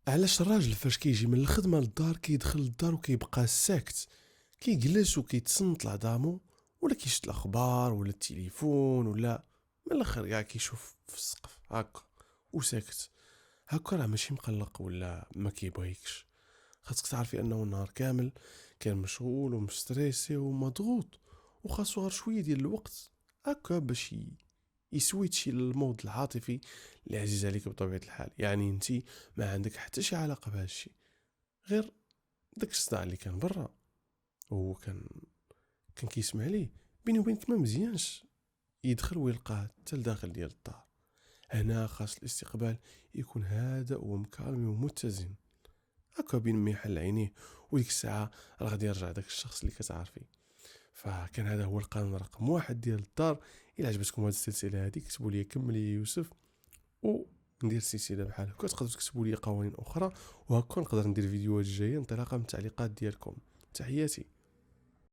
علاش الراجل فاش كيجي من الخدمه للدار كيدخل للدار وكيبقى ساكت، كيجلس وكيتصنت لعظامو، ولا كيشد الاخبار ولا التليفون، ولا من الاخر كاع كيشوف في السقف هكا وساكت. هكا راه ماشي مقلق ولا ما كيبغيكش. خاصك تعرفي انه النهار كامل كان مشغول ومستريسي ومضغوط، وخاصو غير شويه ديال الوقت هكا باش يسويتشي للمود العاطفي اللي عزيز عليك بطبيعه الحال. يعني انتي ما عندك حتى شي علاقه بهذا الشيء، غير داك الصداع اللي كان برا. وهو كان كيسمع ليه. بيني وبينك ما مزيانش يدخل ويلقاه حتى لداخل ديال الدار. هنا خاص الاستقبال يكون هادئ ومكالم ومتزن، هكا بين ما يحل عينيه. وديك الساعة راه غادي يرجع داك الشخص اللي كتعرفي. فكان هذا هو القانون رقم واحد ديال الدار. إلا عجبتكم هذه السلسلة هذه كتبوا لي كمل يا يوسف، وندير سلسلة بحال هكا. تقدروا تكتبوا لي قوانين أخرى، وهكا نقدر ندير فيديوهات جاية انطلاقا من التعليقات ديالكم. تحياتي.